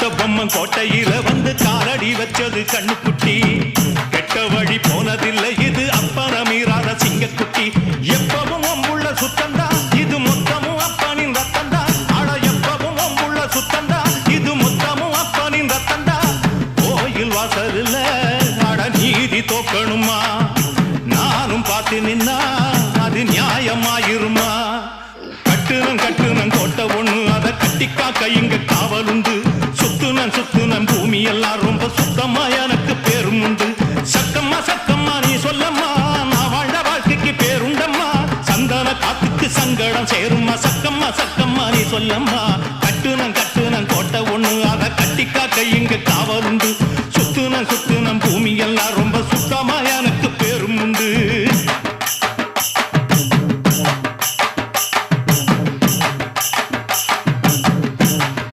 கட்டபொம்மன் கோட்டையில வந்து காலடி வச்சது கண்ணுக்குட்டி கெட்ட வழி போனதில்லை இது அப்பன மீறாத சிங்கக்குட்டி எப்பவும் அம்புள்ள சுத்தந்தா இது மொத்தமும் அப்பனின் ரத்தந்தா அட எப்பவும் அம்புள்ள சுத்தந்தா இது மொத்தமும் அப்பனின் ரத்தந்தா கோயில் வாசல்ல அட நீதி தோக்கணுமா நானும் பார்த்து நின்னா அது நியாயமாயிருமா கட்டுனம் கோட்டை ஒண்ணு அத கட்டிக்காக்க இங்க காவலுண்டு சுத்துனம் பூமி எல்லாம் ரொம்ப சுத்தமா எனக்கு பேரும் உண்டு சக்கம்மா நீ சொல்லம்மா நான் வாழ்ந்த வாழ்க்கைக்கு பேருண்டம்மா சந்தன காத்துக்கு சங்கடம் சேரும்மா சக்கம்மா நீ சொல்லம்மா கட்டுனம் கோட்டை ஒண்ணு அத கட்டிக்காக்க இங்க காவலுண்டு சுத்துனம்